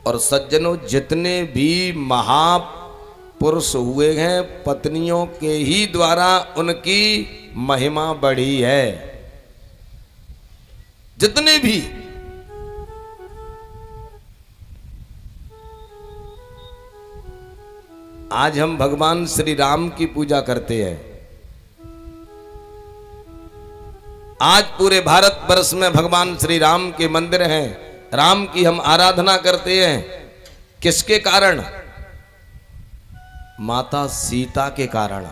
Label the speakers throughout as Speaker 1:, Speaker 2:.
Speaker 1: और सज्जनों, जितने भी महापुरुष हुए हैं पत्नियों के ही द्वारा उनकी महिमा बढ़ी है। जितने भी आज हम भगवान श्री राम की पूजा करते हैं। आज पूरे भारत वर्ष में भगवान श्री राम के मंदिर हैं, राम की हम आराधना करते हैं। किसके कारण? माता सीता के कारण।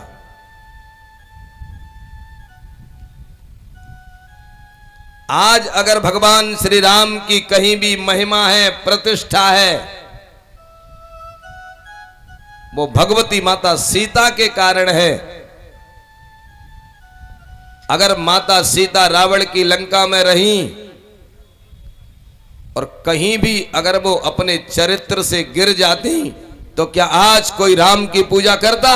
Speaker 1: आज अगर भगवान श्री राम की कहीं भी महिमा है, प्रतिष्ठा है, वो भगवती माता सीता के कारण है। अगर माता सीता रावण की लंका में रही और कहीं भी अगर वो अपने चरित्र से गिर जाती तो क्या आज कोई राम की पूजा करता?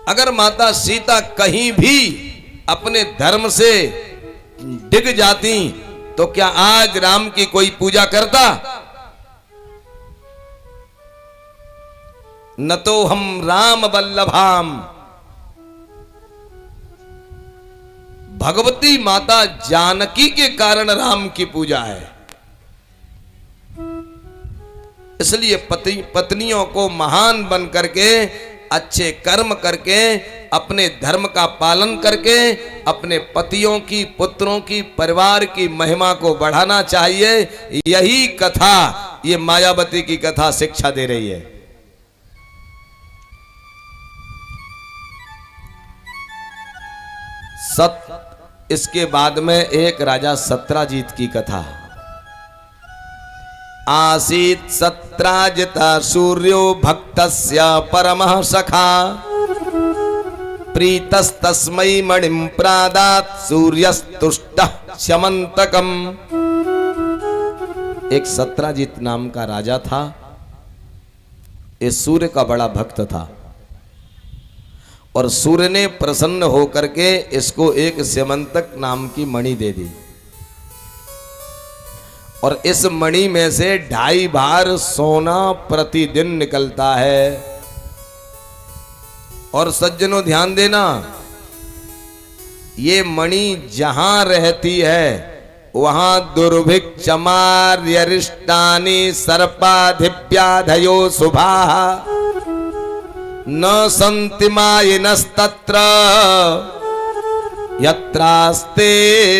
Speaker 1: अगर माता सीता कहीं भी अपने धर्म से डिग जाती तो क्या आज राम की कोई पूजा करता? न तो हम राम वल्लभाम। भगवती माता जानकी के कारण राम की पूजा है। इसलिए पत्नियों को महान बन करके, अच्छे कर्म करके, अपने धर्म का पालन करके, अपने पतियों की, पुत्रों की, परिवार की महिमा को बढ़ाना चाहिए। यही कथा, ये मायावती की कथा शिक्षा दे रही है। इसके बाद में एक राजा सत्राजित की कथा। आसीत सत्राजिता सूर्यो भक्तस्य परमः सखा, प्रीतस्तस्मै मणिं प्रादात् सूर्यस्तुष्टः शमंतकम्। एक सत्राजित नाम का राजा था। ये सूर्य का बड़ा भक्त था और सूर्य ने प्रसन्न होकर के इसको एक स्यमंतक नाम की मणि दे दी और इस मणि में से 2.5 बार सोना प्रतिदिन निकलता है। और सज्जनों ध्यान देना, ये मणि जहां रहती है वहां दुर्भिक्ष चमार्यरिष्टानि सर्पाधिव्याधयो शुभाः न सन्ति मायिनस्तत्र यत्रास्ते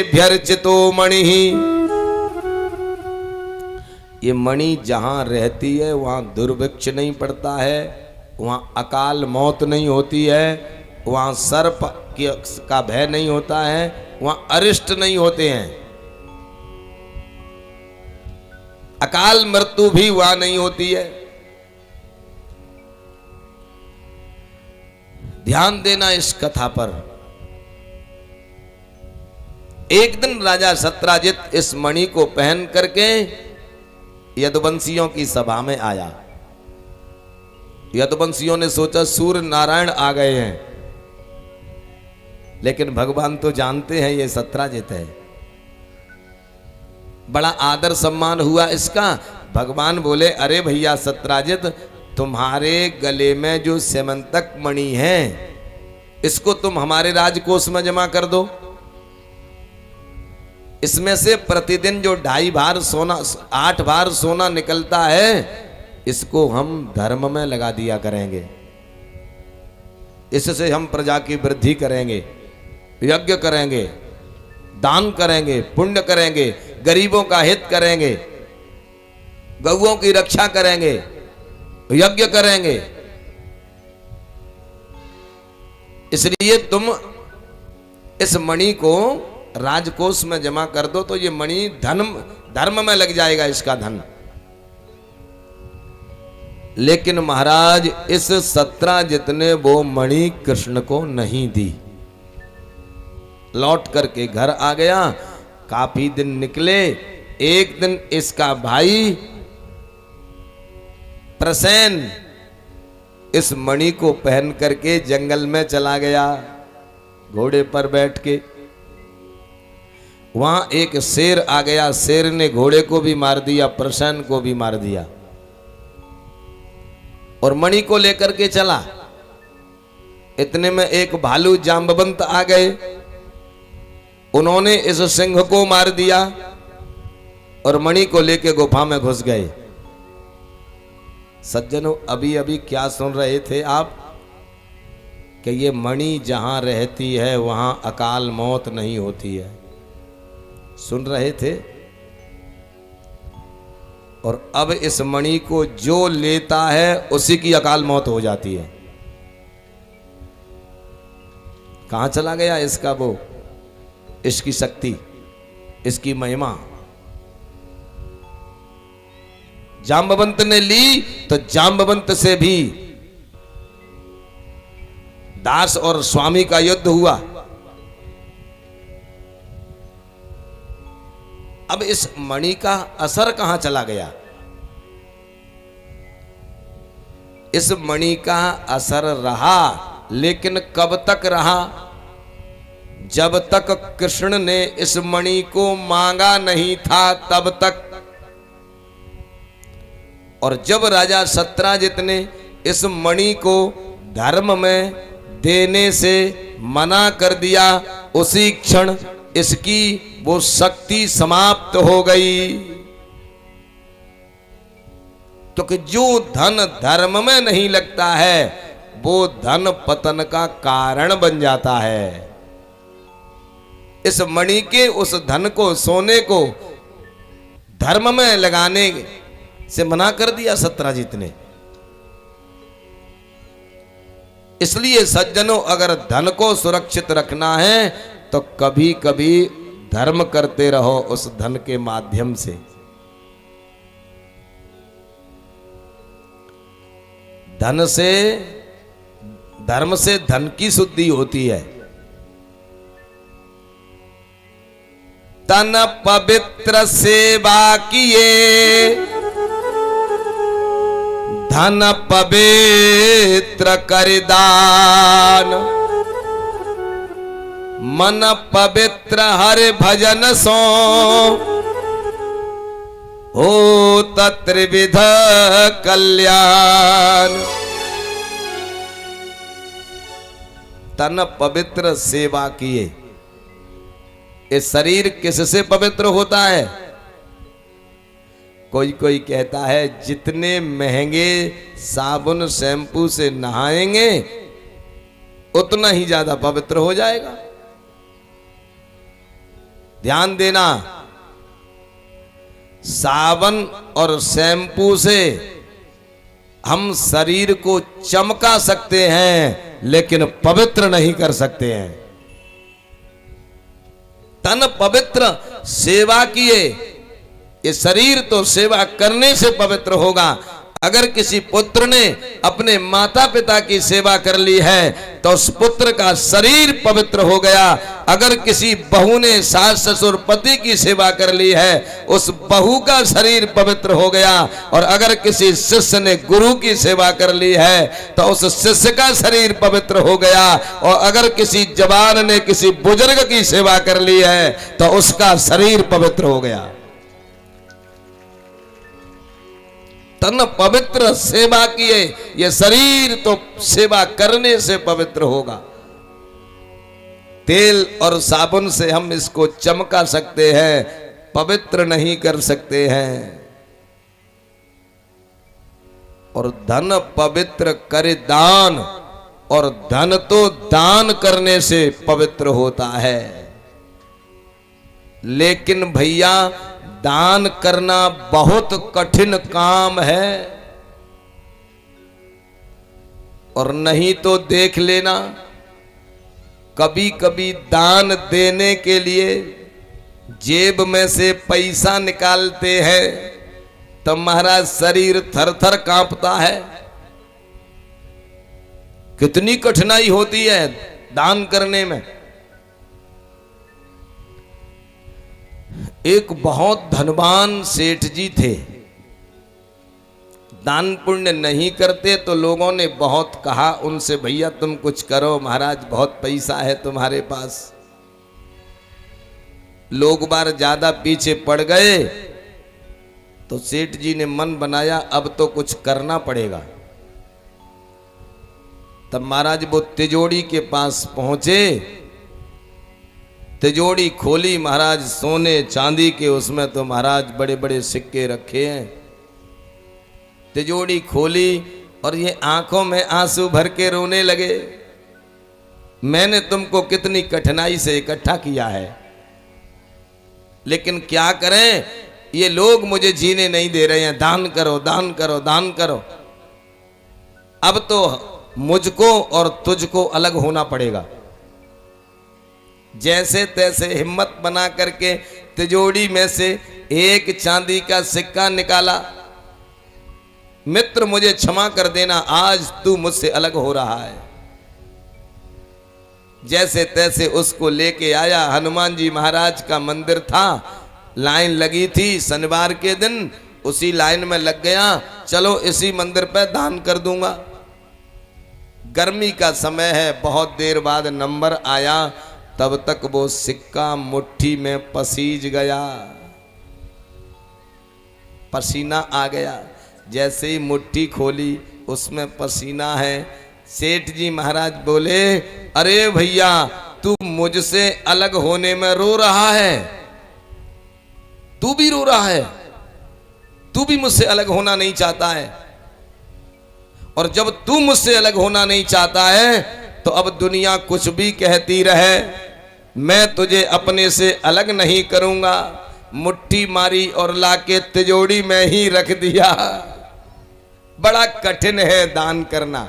Speaker 1: भ्यर्चितो मणिः। ये मणि जहां रहती है वहां दुर्भिक्ष नहीं पड़ता है, वहां अकाल मौत नहीं होती है, वहां सर्प का भय नहीं होता है, वहां अरिष्ट नहीं होते हैं, अकाल मृत्यु भी वहां नहीं होती है। ध्यान देना इस कथा पर। एक दिन राजा सत्राजित इस मणि को पहन करके यदुवंशियों की सभा में आया। यदुवंशियों ने सोचा सूर्य नारायण आ गए हैं, लेकिन भगवान तो जानते हैं ये सत्राजित है। बड़ा आदर सम्मान हुआ इसका। भगवान बोले, अरे भैया सत्राजित, तुम्हारे गले में जो स्यमंतक मणि है इसको तुम हमारे राजकोष में जमा कर दो। इसमें से प्रतिदिन जो 2.5 बार सोना, 8 बार सोना निकलता है, इसको हम धर्म में लगा दिया करेंगे। इससे हम प्रजा की वृद्धि करेंगे, यज्ञ करेंगे, दान करेंगे, पुण्य करेंगे, गरीबों का हित करेंगे, गौओं की रक्षा करेंगे, यज्ञ करेंगे। इसलिए तुम इस मणि को राजकोष में जमा कर दो तो ये मणि धर्म में लग जाएगा, इसका धन। लेकिन महाराज इस सत्राजित ने वो मणि कृष्ण को नहीं दी। लौट करके घर आ गया। काफी दिन निकले। एक दिन इसका भाई प्रसेन इस मणि को पहन करके जंगल में चला गया, घोड़े पर बैठ के। वहां एक शेर आ गया, शेर ने घोड़े को भी मार दिया, प्रसन्न को भी मार दिया और मणि को लेकर के चला। इतने में एक भालू जाम्बवंत आ गए, उन्होंने इस सिंह को मार दिया और मणि को लेके गुफा में घुस गए। सज्जनों, अभी अभी क्या सुन रहे थे आप कि ये मणि जहां रहती है वहां अकाल मौत नहीं होती है, सुन रहे थे। और अब इस मणि को जो लेता है उसी की अकाल मौत हो जाती है। कहां चला गया इसका वो, इसकी शक्ति, इसकी महिमा। जाम्बवंत ने ली तो जाम्बवंत से भी दास और स्वामी का युद्ध हुआ। अब इस मणि का असर कहां चला गया? इस मणि का असर रहा, लेकिन कब तक रहा? जब तक कृष्ण ने इस मणि को मांगा नहीं था तब तक। और जब राजा सत्यजित ने इस मणि को धर्म में देने से मना कर दिया, उसी क्षण इसकी वो शक्ति समाप्त हो गई। क्योंकि जो धन धर्म में नहीं लगता है वो धन पतन का कारण बन जाता है। इस मणि के उस धन को, सोने को धर्म में लगाने से मना कर दिया सत्यजित ने। इसलिए सज्जनों, अगर धन को सुरक्षित रखना है तो कभी कभी धर्म करते रहो उस धन के माध्यम से। धन से, धर्म से धन की शुद्धि होती है। तन पवित्र सेवा किए, धन पवित्र करिदान, मन पवित्र हरि भजन सो, हो त्रिविध कल्याण। तन पवित्र सेवा किए। ये शरीर किससे पवित्र होता है? कोई कोई कहता है जितने महंगे साबुन शैम्पू से नहाएंगे उतना ही ज्यादा पवित्र हो जाएगा। ध्यान देना, साबुन और शैम्पू से हम शरीर को चमका सकते हैं लेकिन पवित्र नहीं कर सकते हैं। तन पवित्र सेवा किए, ये शरीर तो सेवा करने से पवित्र होगा। अगर किसी पुत्र ने अपने माता पिता की सेवा कर ली है तो उस पुत्र का शरीर पवित्र हो गया। अगर किसी बहू ने सास ससुर पति की सेवा कर ली है उस बहू का शरीर पवित्र हो गया। और अगर किसी शिष्य ने गुरु की सेवा कर ली है तो उस शिष्य का शरीर पवित्र हो गया। और अगर किसी जवान ने किसी बुजुर्ग की सेवा कर ली है तो उसका शरीर पवित्र हो गया। तन पवित्र सेवा किए, ये शरीर तो सेवा करने से पवित्र होगा। तेल और साबुन से हम इसको चमका सकते हैं, पवित्र नहीं कर सकते हैं। और धन पवित्र करे दान, और धन तो दान करने से पवित्र होता है। लेकिन भैया दान करना बहुत कठिन काम है। और नहीं तो देख लेना, कभी कभी दान देने के लिए जेब में से पैसा निकालते हैं तो महाराज शरीर थर थर कांपता है। कितनी कठिनाई होती है दान करने में। एक बहुत धनवान सेठ जी थे, दान पुण्य नहीं करते तो लोगों ने बहुत कहा उनसे, भैया तुम कुछ करो महाराज, बहुत पैसा है तुम्हारे पास। लोग बार ज्यादा पीछे पड़ गए तो सेठ जी ने मन बनाया अब तो कुछ करना पड़ेगा। तब महाराज वो तिजोरी के पास पहुंचे, तिजोरी खोली महाराज, सोने चांदी के उसमें तो महाराज बड़े बड़े सिक्के रखे हैं। तिजोरी खोली और ये आंखों में आंसू भर के रोने लगे, मैंने तुमको कितनी कठिनाई से इकट्ठा किया है, लेकिन क्या करें, ये लोग मुझे जीने नहीं दे रहे हैं, दान करो दान करो दान करो। अब तो मुझको और तुझको अलग होना पड़ेगा। जैसे तैसे हिम्मत बना करके तिजोरी में से एक चांदी का सिक्का निकाला, मित्र मुझे क्षमा कर देना, आज तू मुझसे अलग हो रहा है। जैसे तैसे उसको लेके आया, हनुमान जी महाराज का मंदिर था, लाइन लगी थी शनिवार के दिन, उसी लाइन में लग गया, चलो इसी मंदिर पे दान कर दूंगा। गर्मी का समय है, बहुत देर बाद नंबर आया, तब तक वो सिक्का मुट्ठी में पसीज गया, पसीना आ गया। जैसे ही मुट्ठी खोली उसमें पसीना है। सेठ जी महाराज बोले, अरे भैया तू मुझसे अलग होने में रो रहा है, तू भी रो रहा है, तू भी मुझसे अलग होना नहीं चाहता है, और जब तू मुझसे अलग होना नहीं चाहता है तो अब दुनिया कुछ भी कहती रहे, मैं तुझे अपने से अलग नहीं करूंगा। मुट्ठी मारी और लाके तिजोरी में ही रख दिया। बड़ा कठिन है दान करना।